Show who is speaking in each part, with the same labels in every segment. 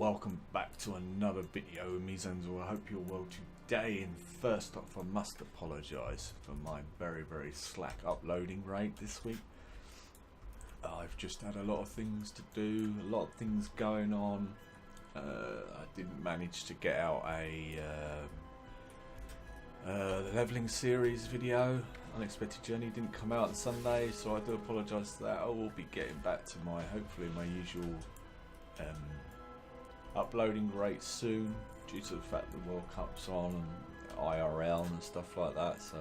Speaker 1: welcome back to another video with me, Zenzul. I hope you're well today, and first off I must apologise for my very slack uploading rate this week. I've just had a lot of things to do, a lot of things going on. I didn't manage to get out a levelling series video. Unexpected Journey didn't come out on Sunday, so I do apologise for that. I will be getting back to hopefully my usual uploading rate soon, due to the fact the World Cup's on and IRL and stuff like that. So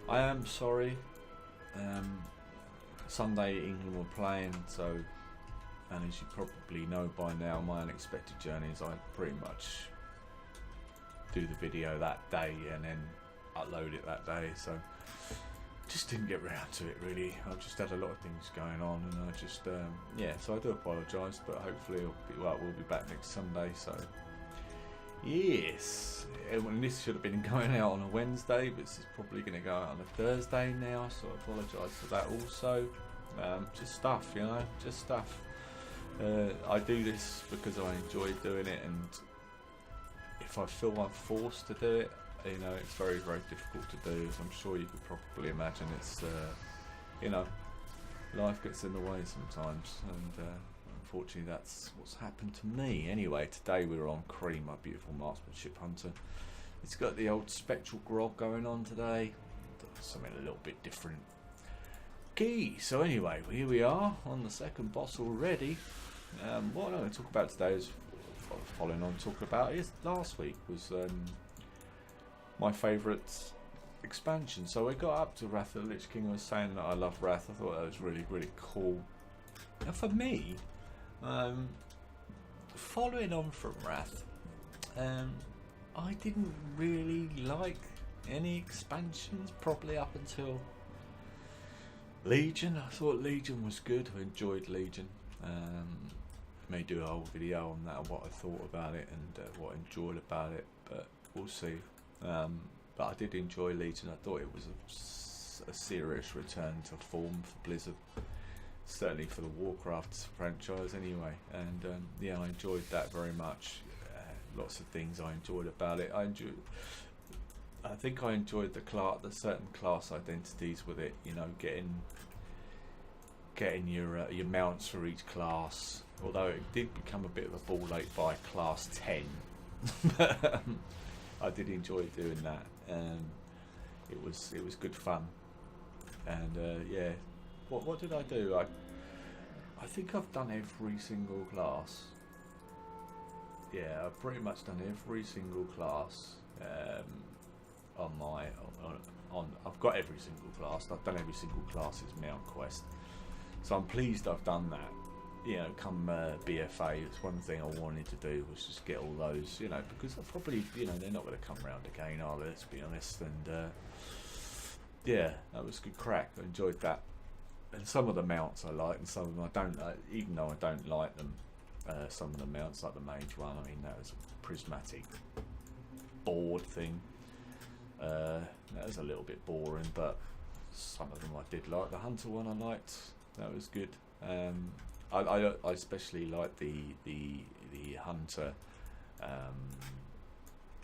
Speaker 1: I am sorry. Sunday England were playing, so, and as you probably know by now, my Unexpected Journeys, I pretty much do the video that day and then upload it that day, so just didn't get round to it really. I've just had a lot of things going on, and I just yeah, so I do apologise, but hopefully we'll be back next Sunday. So yes, and this should have been going out on a Wednesday, but this is probably going to go out on a Thursday now, so I apologise for that also. Just stuff, you know, just stuff. I do this because I enjoy doing it, and if I feel I'm forced to do it, you know, it's very difficult to do, as I'm sure you could probably imagine. It's you know, life gets in the way sometimes, and unfortunately that's what's happened to me. Anyway, today we're on Cream, my beautiful marksmanship hunter. It's got the old spectral grog going on today, something a little bit different. Okay, so anyway, here we are on the second boss already. What I'm going to talk about today is, following on talking about, is last week was my favourite expansion. So I got up to Wrath of the Lich King. I was saying that I love Wrath. I thought that was really cool. Now for me, following on from Wrath, I didn't really like any expansions, probably up until Legion. I thought Legion was good. I enjoyed Legion. May do a whole video on that, what I thought about it and what I enjoyed about it, but we'll see. But I did enjoy Legion. I thought it was a serious return to form for Blizzard, certainly for the Warcraft franchise anyway, and yeah, I enjoyed that very much. Lots of things I enjoyed about it. I think I enjoyed the certain class identities with it, you know, getting your mounts for each class, although it did become a bit of a ball ache by class 10. But I did enjoy doing that, and it was good fun. And yeah, what did I do? I think I've done every single class. Yeah, I've pretty much done every single class I've got every single class. I've done every single class's mount quest, so I'm pleased I've done that. You know, come BFA, it's one thing I wanted to do was just get all those, you know, because I probably, you know, they're not going to come round again, are they, let's be honest. And yeah, that was good crack. I enjoyed that. And some of the mounts I like, and some of them I don't like, even though I don't like them. Some of the mounts, like the mage one, I mean, that was a prismatic board thing. That was a little bit boring, but some of them I did like. The hunter one I liked, that was good. I especially like the hunter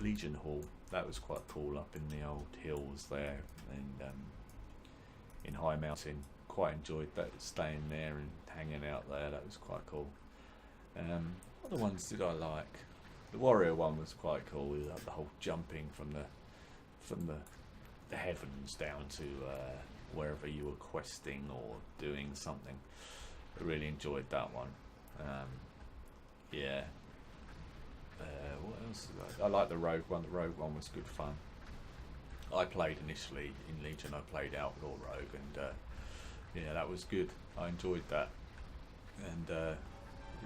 Speaker 1: Legion Hall. That was quite cool, up in the old hills there, and in High Mountain. Quite enjoyed that, staying there and hanging out there. That was quite cool. What other ones did I like? The warrior one was quite cool, with the whole jumping from the heavens down to wherever you were questing or doing something. I really enjoyed that one. Yeah. What else did I like the rogue one. The rogue one was good fun. I played initially in Legion. I played Outlaw Rogue, and yeah, that was good. I enjoyed that, and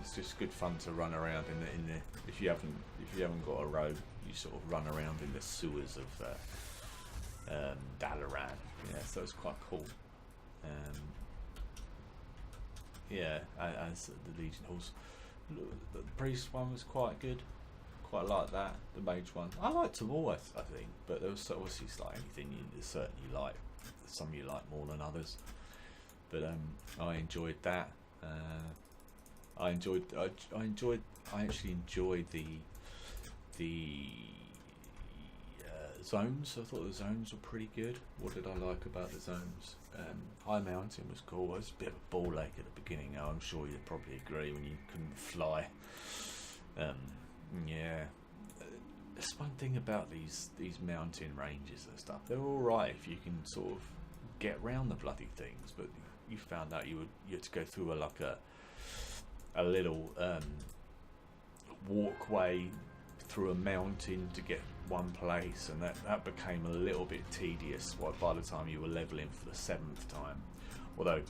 Speaker 1: it's just good fun to run around in the if you haven't got a rogue, you sort of run around in the sewers of Dalaran. Yeah, so it's quite cool. Yeah, as the Legion Halls. The priest one was quite good. Quite like that. The mage one, I liked them all, I think, but there was obviously like anything certain you like. Some you like more than others, but I enjoyed that. I actually enjoyed the zones. I thought the zones were pretty good. What did I like about the zones? High Mountain was cool. It was a bit of a ball ache at the beginning. Now I'm sure you'd probably agree when you couldn't fly. Yeah. That's one thing about these mountain ranges and stuff. They're all right if you can sort of get around the bloody things, but you found out you had to go through a little walkway through a mountain to get one place, and that became a little bit tedious by the time you were leveling for the 7th time. Although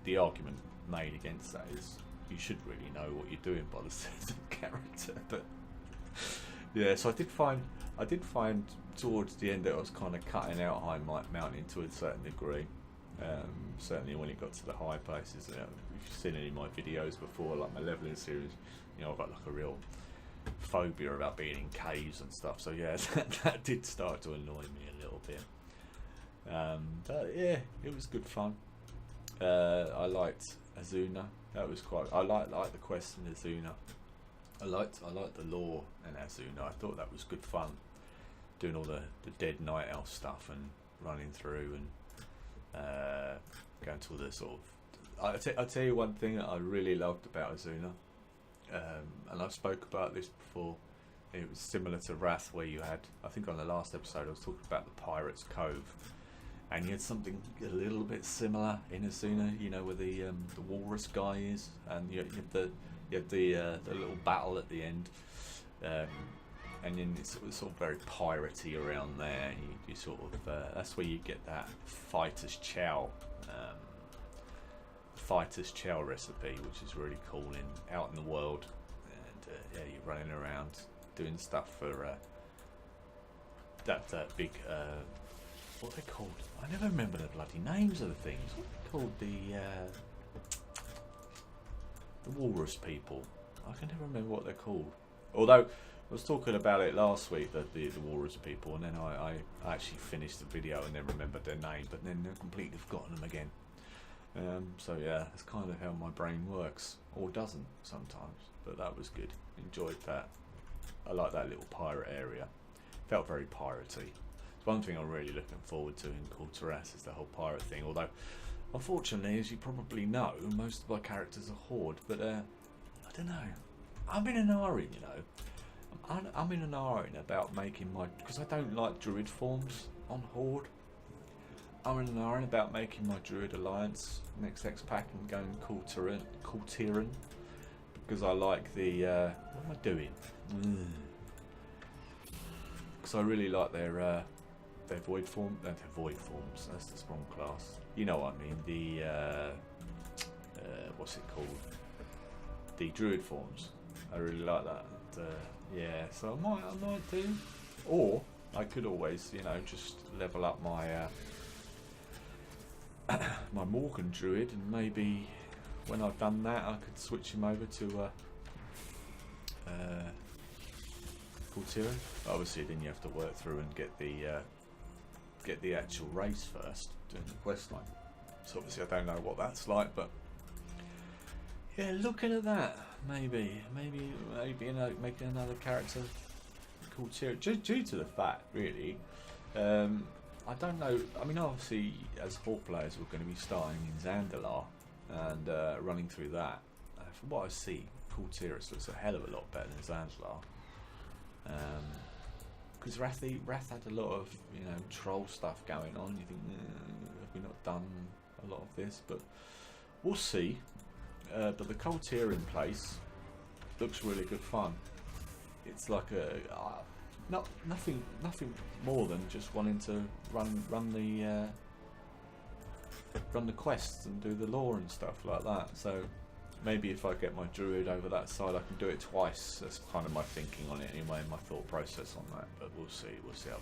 Speaker 1: the argument made against that is you should really know what you're doing by the 7th character. But yeah, so I did find towards the end that I was kind of cutting out High Mountain to a certain degree. Certainly when it got to the high places. If you've seen any of my videos before, like my leveling series, I've got like a real phobia about being in caves and stuff. So yeah, that did start to annoy me a little bit. But yeah, it was good fun. I liked Azuna. That was quite. I like the quest in Azuna. I liked the lore in Azuna. I thought that was good fun, doing all the dead night elf stuff and running through and going to all the sort of. I'll tell you one thing that I really loved about Azuna, and I spoke about this before. It was similar to Wrath, where you had, I think on the last episode I was talking about the Pirates Cove, and you had something a little bit similar in Azuna, where the walrus guy is, and you had the little battle at the end, and then it's sort of very piratey around there. You sort of that's where you get that fighter's chow recipe, which is really cool out in the world, and yeah, you're running around doing stuff for that big what are they called? I never remember the bloody names of the things. What are they called? The walrus people. I can never remember what they're called. Although I was talking about it last week, the walrus people, and then I actually finished the video and then remembered their name, but then I've completely forgotten them again. So yeah, that's kind of how my brain works, or doesn't sometimes. But that was good. Enjoyed that. I like that little pirate area. Felt very piratey. It's one thing I'm really looking forward to in Kulturas is the whole pirate thing. Although, unfortunately, as you probably know, most of my characters are Horde. But I don't know. I'm in an iron, I'm in an iron about making because I don't like druid forms on Horde. I'm in an iron about making my druid alliance next X pack and going Kultiran, because I like the what am I doing? Because I really like their void forms. That's the strong class. You know what I mean? The what's it called? The druid forms. I really like that. Yeah, so I might do. Or I could always, just level up my my Morgan druid, and maybe when I've done that, I could switch him over to Kultiran. Obviously, then you have to work through and get the actual race first, doing the quest line. So obviously, I don't know what that's like, but yeah, looking at that, maybe making another character called Tyrion, due to the fact, really. I don't know. I mean, obviously, as Horde players, we're going to be starting in Zandalar and running through that. From what I see, Kultiras looks a hell of a lot better than Zandalar. Because Wrath had a lot of troll stuff going on. You think, have we not done a lot of this? But we'll see. But the Kultiran place looks really good fun. It's like nothing more than just wanting to run the quests and do the lore and stuff like that. So maybe if I get my druid over that side, I can do it twice. That's kind of my thinking on it anyway, my thought process on that. But we'll see how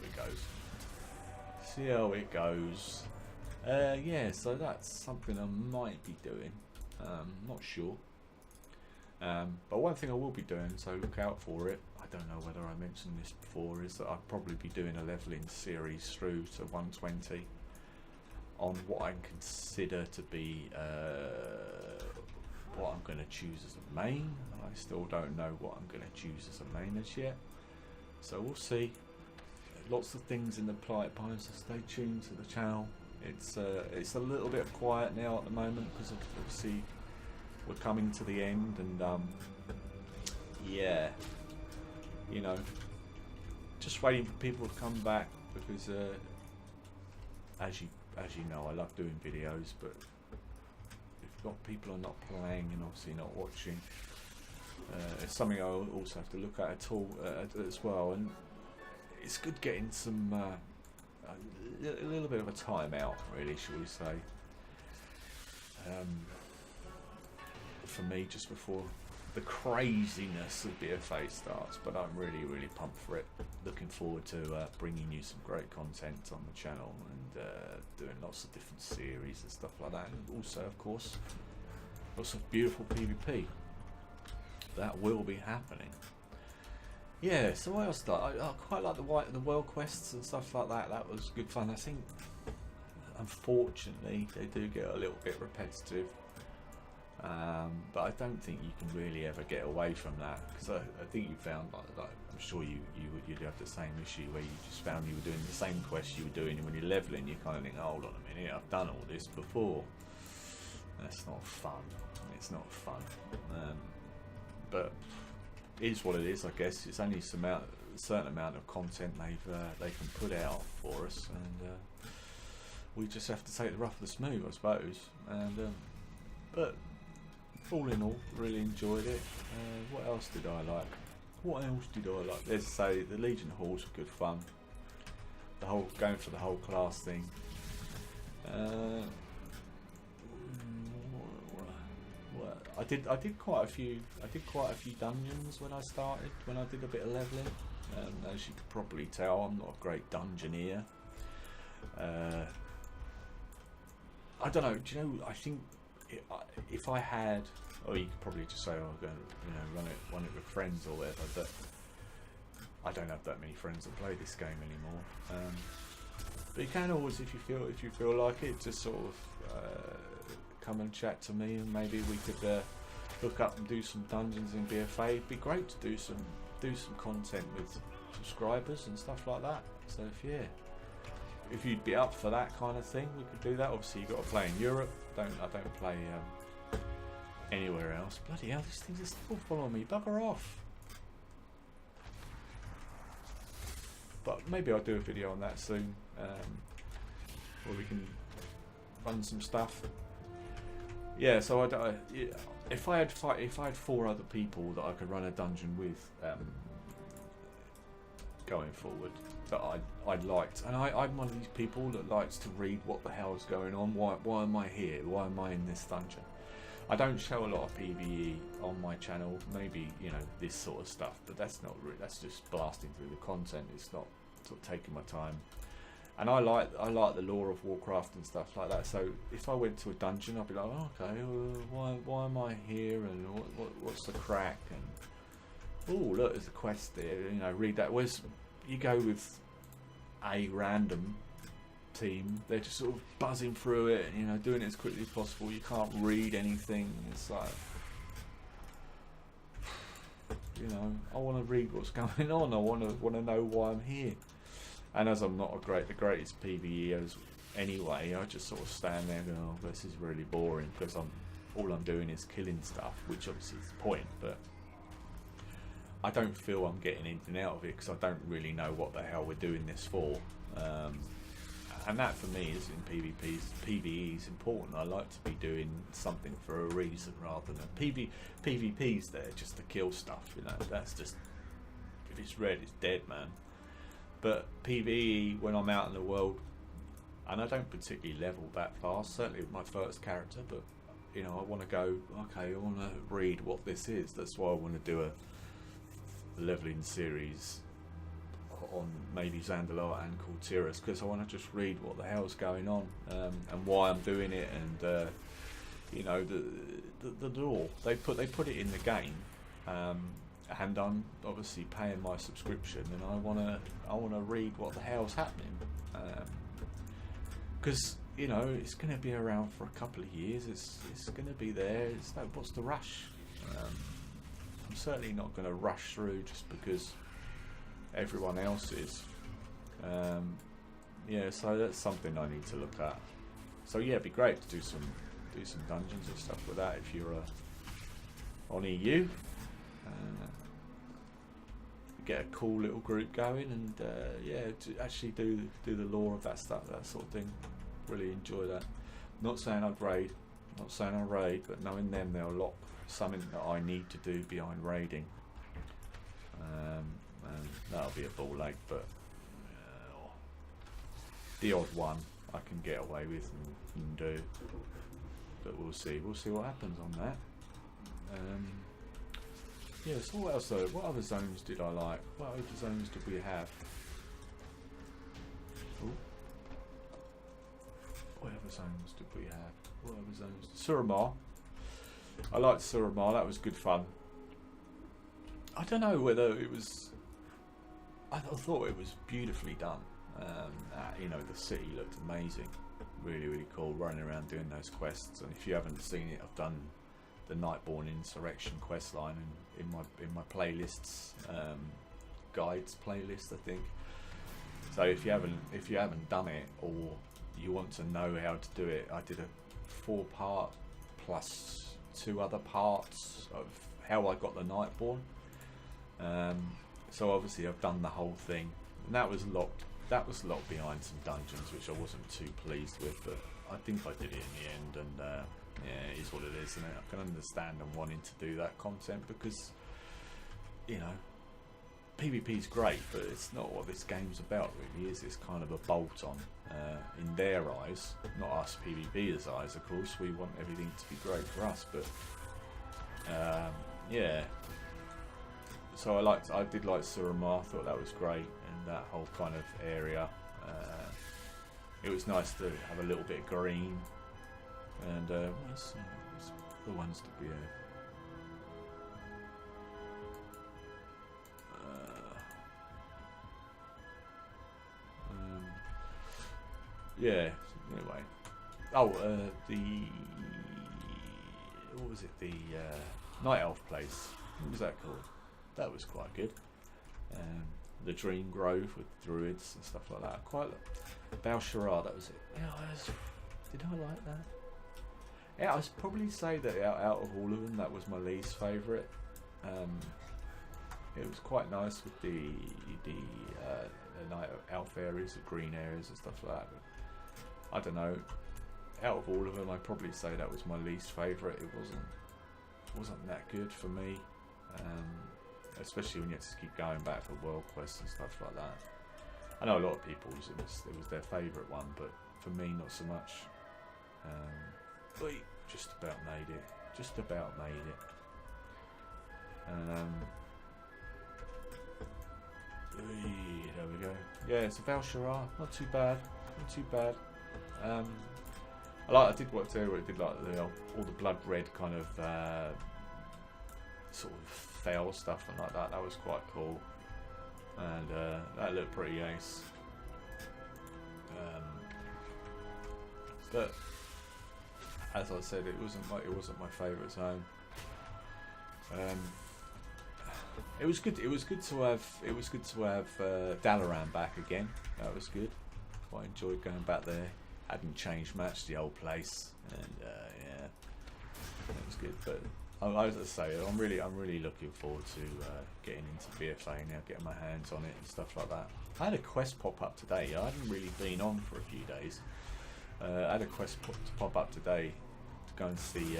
Speaker 1: it goes. Yeah, so that's something I might be doing. Not sure. But one thing I will be doing, so look out for it. I don't know whether I mentioned this before, is that I'll probably be doing a leveling series through to 120 on what I consider to be what I'm going to choose as a main. I still don't know what I'm going to choose as a main as yet. So we'll see. Lots of things in the pipeline, so stay tuned to the channel. It's a little bit quiet now at the moment because obviously we're coming to the end, and yeah, you know, just waiting for people to come back because as you know, I love doing videos, but people are not playing and obviously not watching. It's something I also have to look at as well, and it's good getting some a little bit of a time out, really, shall we say, for me, just before the craziness of BFA starts. But I'm really pumped for it. Looking forward to bringing you some great content on the channel and doing lots of different series and stuff like that, and also, of course, lots of beautiful PvP that will be happening. Yeah, so what else? I quite like the world quests and stuff like that. That was good fun. I think, unfortunately, they do get a little bit repetitive, but I don't think you can really ever get away from that, because I think you found, like I'm sure you'd have the same issue where you just found you were doing the same quest you were doing, and when you're leveling, you kind of think, hold on a minute, I've done all this before. That's not fun. It's not fun. But it is what it is, I guess. It's only a certain amount of content they can put out for us, and we just have to take the rough with the smooth, I suppose. And but all in all, really enjoyed it. What else did I like? As I say, the Legion halls were good fun. The whole going for the whole class thing. I did quite a few dungeons when I started. When I did a bit of leveling, as you could probably tell, I'm not a great dungeoneer. I don't know. Do you know? I think if I had, or you could probably just say, "Oh, I'm going to run it with friends or whatever." But I don't have that many friends that play this game anymore. But you can always, if you feel like it, just sort of come and chat to me, and maybe we could hook up and do some dungeons in BFA. It'd be great to do some content with subscribers and stuff like that. So if you'd be up for that kind of thing, we could do that. Obviously, you've got to play in Europe. I don't play anywhere else. Bloody hell, these things are still following me. Bugger off. But maybe I'll do a video on that soon, where we can run some stuff. Yeah, so if I had 4 other people that I could run a dungeon with, going forward, that I'd liked, and I'm one of these people that likes to read what the hell's going on. Why am I here? Why am I in this dungeon? I don't show a lot of PvE on my channel. Maybe, you know, this sort of stuff, but that's not really. That's just blasting through the content. It's not sort of taking my time. And I like the lore of Warcraft and stuff like that. So if I went to a dungeon, I'd be like, oh, okay, why am I here, and what's the crack? And oh, look, there's a quest there. You know, read that. Whereas you go with a random team, they're just sort of buzzing through it, you know, doing it as quickly as possible. You can't read anything. It's like, you know, I want to read what's going on. I want to know why I'm here. And as I'm not the greatest PvEers anyway, I just sort of stand there and go, oh, this is really boring, because all I'm doing is killing stuff, which obviously is the point, but I don't feel I'm getting anything out of it, because I don't really know what the hell we're doing this for. And that for me is in PvE is important. I like to be doing something for a reason rather than PvP's there just to kill stuff, you know. That's just, if it's red, it's dead, man. But PvE, when I'm out in the world, and I don't particularly level that fast, certainly with my first character, but you know, I want to go, okay, I want to read what this is. That's why I want to do a leveling series on maybe Zenzul and Kultiras, because I want to just read what the hell's going on, and why I'm doing it, and you know, the lore. They put it in the game. And I'm obviously paying my subscription, and I wanna read what the hell's happening, because you know, it's going to be around for a couple of years. It's going to be there. It's like, what's the rush? I'm certainly not going to rush through just because everyone else is. Yeah, so that's something I need to look at. So yeah, it'd be great to do some dungeons and stuff with that if you're on EU. Get a cool little group going, and yeah, to actually do the lore of that stuff, that sort of thing. Really enjoy that. Not saying I'd raid, but knowing them, there'll lock something that I need to do behind raiding. And that'll be a ball ache, but the odd one I can get away with and do. But we'll see what happens on that. Yeah, so what else though? What other zones did I like? What other zones did we have? Ooh. What other zones did we have? What other zones? Suramar. I liked Suramar, that was good fun. I don't know whether it was... I thought it was beautifully done. You know, the city looked amazing. Really, really cool, running around doing those quests. And if you haven't seen it, I've done the Nightborn Insurrection quest line in my playlists, guides playlist, I think. So if you haven't done it, or you want to know how to do it, I did a 4-part plus 2 other parts of how I got the Nightborn. So obviously I've done the whole thing, and that was locked behind some dungeons, which I wasn't too pleased with, but I think I did it in the end, and yeah, it is what it is, isn't it? I can understand them wanting to do that content because, you know, PvP is great, but it's not what this game's about, really, is it's kind of a bolt-on in their eyes, not us PvPers' eyes, of course. We want everything to be great for us, but yeah. So I did like Suramar, I thought that was great, and that whole kind of area. It was nice to have a little bit of green, and what's the ones that we have? Yeah. Anyway. Oh, what was it? The Night Elf place. What was that called? That was quite good. The Dream Grove with druids and stuff like that. Quite. Balshara, that was it. Yeah, did I like that? Yeah, I'd probably say that out of all of them, that was my least favourite. It was quite nice with the Night Elf areas, the green areas and stuff like that. But I don't know. Out of all of them, I'd probably say that was my least favourite. It wasn't that good for me. Especially when you have to keep going back for world quests and stuff like that. I know a lot of people, it was their favourite one, but for me, not so much. We just about made it. Just about made it. There we go. Yeah, it's a Valshara. Not too bad. Not too bad. I did what too. It did like all the blood red kind of sort of fell stuff and like that. That was quite cool, and that looked pretty ace. But as I said, it wasn't my favourite zone. It was good. It was good to have Dalaran back again. That was good. Quite enjoyed going back there. Hadn't changed much, the old place, and yeah, it was good. But as I say, I'm really looking forward to getting into BFA now, getting my hands on it and stuff like that. I had a quest pop up today. I hadn't really been on for a few days. I had a quest pop up today to go and see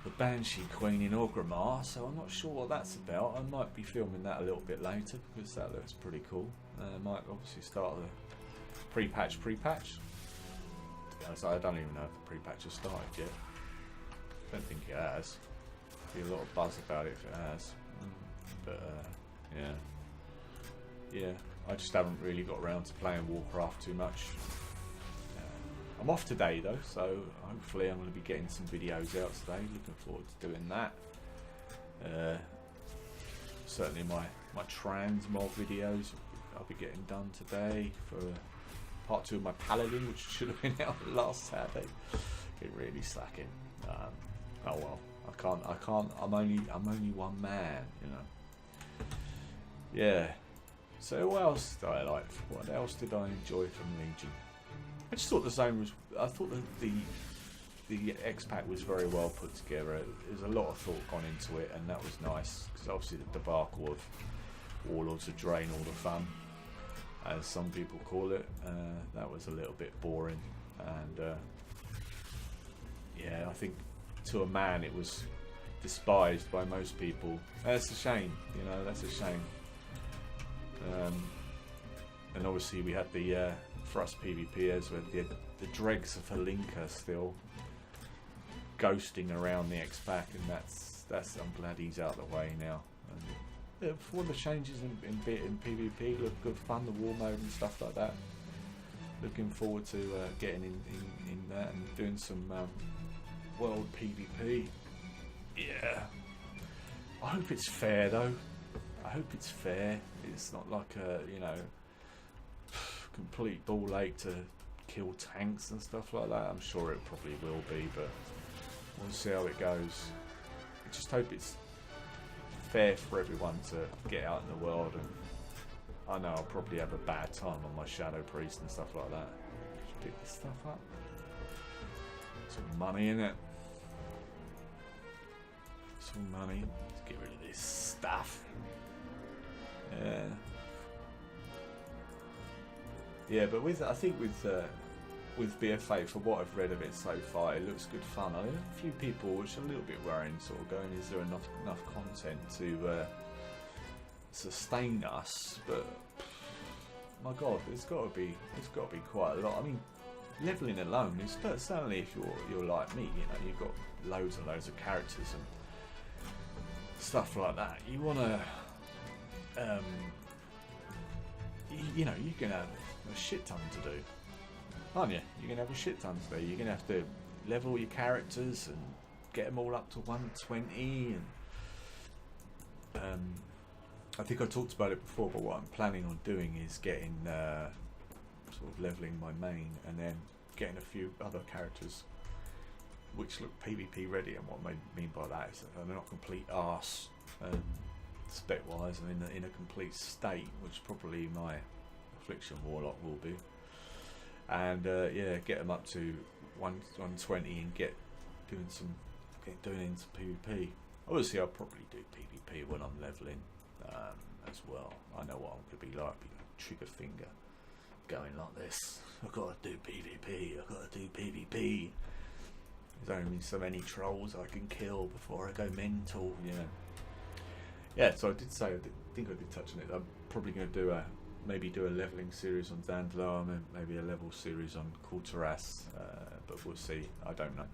Speaker 1: the Banshee Queen in Orgrimmar, so I'm not sure what that's about. I might be filming that a little bit later because that looks pretty cool. Might obviously start the pre-patch. So I don't even know if the pre-patch has started yet. I don't think it has. There'll be a lot of buzz about it if it has. But yeah. I just haven't really got around to playing Warcraft too much. I'm off today though, so hopefully I'm going to be getting some videos out today. Looking forward to doing that. Certainly my transmog videos I'll be getting done today for part 2 of my Paladin, which should have been out last Saturday. It really slacking. Oh well, I can't. I'm only one man, you know. Yeah. So what else did I like? What else did I enjoy from Legion? I just thought the zone was. I thought the X-Pack was very well put together. There's a lot of thought gone into it, and that was nice, because obviously the debacle of Warlords to drain all the fun, as some people call it. That was a little bit boring, and yeah, I think to a man it was despised by most people. That's a shame, you know. That's a shame. And obviously we had the Thrust PvP as well. The dregs of Halinka still ghosting around the X-Pack, and that's I'm glad he's out of the way now. And for all the changes in PvP, look good fun, the war mode and stuff like that. Looking forward to getting in that and doing some world PvP. Yeah. I hope it's fair though. I hope it's fair. It's not like a, you know, complete ball ache to kill tanks and stuff like that. I'm sure it probably will be, but we'll see how it goes. I just hope it's fair for everyone to get out in the world, and I know I'll probably have a bad time on my Shadow Priest and stuff like that. Just pick this stuff up. Some money in it. Some money. Let's get rid of this stuff. Yeah. Yeah, but I think with BFA, for what I've read of it so far, it looks good fun. I know a few people, which are a little bit worrying, sort of going, is there enough content to sustain us? But my God, there's got to be quite a lot. I mean, leveling alone is certainly, if you're like me, you know, you've got loads and loads of characters and stuff like that. You want to, you know, you're gonna have a shit ton to do, aren't you? You're gonna have a shit ton to do. You're gonna have to level your characters and get them all up to 120, and I think I talked about it before, but what I'm planning on doing is getting sort of leveling my main, and then getting a few other characters which look PvP ready. And what I mean by that is that they're not complete arse spec wise, and in a complete state, which probably my Affliction Warlock will be. And yeah, get them up to 120 and get doing into PvP. Obviously, I'll probably do PvP when I'm leveling as well. I know what I'm going to be like. Trigger finger going like this. I've got to do PvP. I've got to do PvP. There's only so many trolls I can kill before I go mental, you know. Yeah, so I did say, I think I did touch on it. I'm probably going to do maybe do a leveling series on Zenzul, and maybe a level series on Kulturas, but we'll see. I don't know.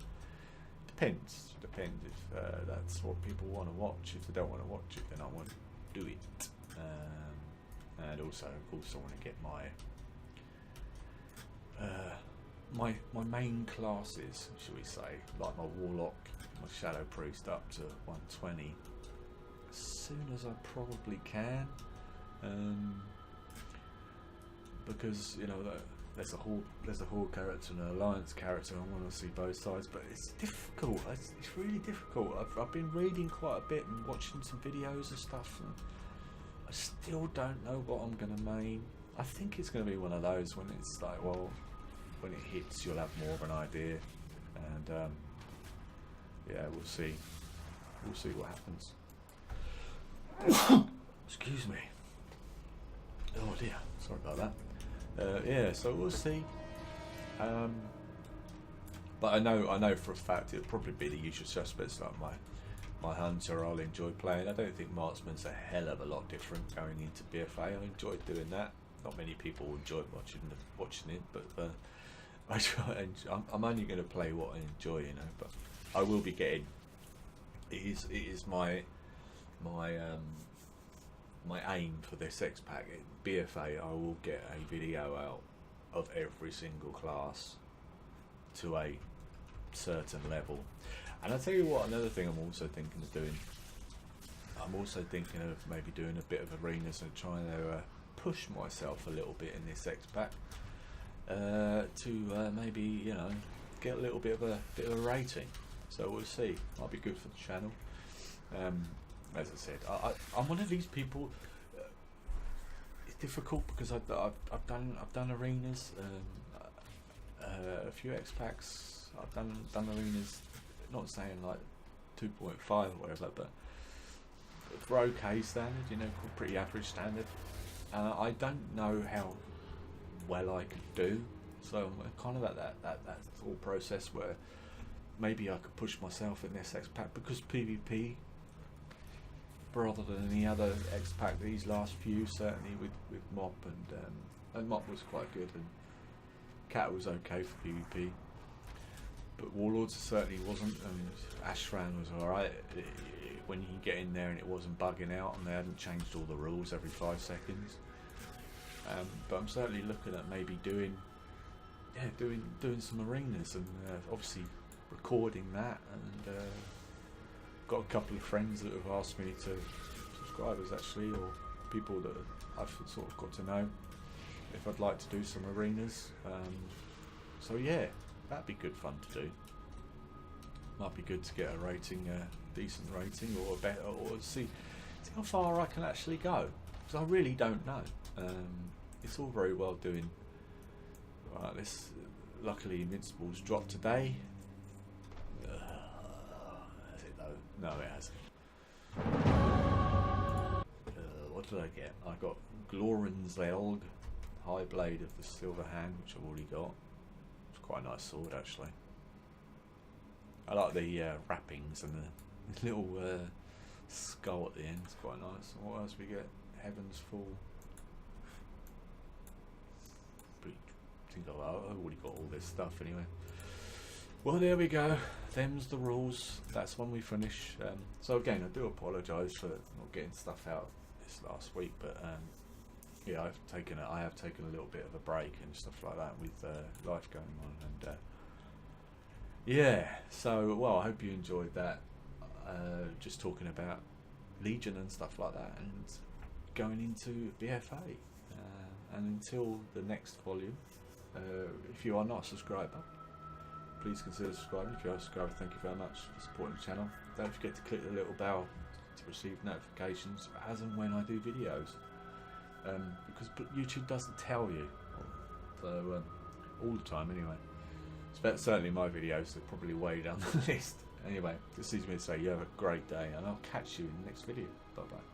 Speaker 1: Depends if that's what people want to watch. If they don't want to watch it, then I won't do it. And also, of course, I want to get my main classes, shall we say, like my Warlock, my Shadow Priest, up to 120 as soon as I probably can. Because, you know, there's a horde character and an alliance character. I want to see both sides, but it's difficult. It's really difficult. I've been reading quite a bit and watching some videos and stuff, and I still don't know what I'm going to main. I think it's going to be one of those when it's like, well, when it hits, you'll have more of an idea, and yeah, we'll see. We'll see what happens. Excuse me. Oh dear, sorry about that. Yeah, so we'll see. But I know for a fact it'll probably be the usual suspects, like my hunter. I'll enjoy playing. I don't think marksman's a hell of a lot different going into BFA. I enjoyed doing that. Not many people enjoy watching it, but I try. I'm only going to play what I enjoy, you know. But I will be getting. It is my aim for this X-Pack. BFA, I will get a video out of every single class to a certain level. And I'll tell you what, another thing I'm also thinking of doing, I'm also thinking of maybe doing a bit of arenas and trying to push myself a little bit in this X-Pack. to maybe, you know, get a little bit of a rating. So we'll see. Might be good for the channel. As I said, I'm one of these people. It's difficult because I've done arenas, a few X packs. I've done arenas. Not saying like 2.5 or whatever, but for okay standard, you know, pretty average standard. I don't know how well I could do, so I'm kind of at that thought process where maybe I could push myself in this X pack, because PvP, rather than any other X pack these last few, certainly with Mop and Mop was quite good, and Cat was okay for PvP, but Warlords certainly wasn't, and Ashran was alright when you can get in there and it wasn't bugging out and they hadn't changed all the rules every 5 seconds. But I'm certainly looking at maybe doing some arenas, and obviously recording that, and got a couple of friends that have asked me to, subscribers actually, or people that I've sort of got to know, if I'd like to do some arenas. So yeah, that'd be good fun to do. Might be good to get a rating, decent rating, or a better, or see how far I can actually go, because I really don't know. It's all very well doing. Right, this luckily Invincible's dropped today. Has it though? No, it hasn't. What did I get? I got Glorin's Elg, High Blade of the Silver Hand, which I've already got. It's quite a nice sword actually. I like the wrappings and the little skull at the end. It's quite nice. What else we get? Heaven's Fall. I think I've already got all this stuff anyway. Well, there we go. Them's the rules. That's when we finish. So again, I do apologise for not getting stuff out this last week, but yeah, I have taken a little bit of a break and stuff like that with life going on, and yeah. So well, I hope you enjoyed that. Just talking about Legion and stuff like that, and going into BFA. And until the next volume, if you are not a subscriber, please consider subscribing. If you are a subscriber, thank you very much for supporting the channel. Don't forget to click the little bell to receive notifications as and when I do videos, because YouTube doesn't tell you, so all the time anyway. Certainly my videos are probably way down the list. Anyway, this leaves me to say you have a great day, and I'll catch you in the next video. Bye bye.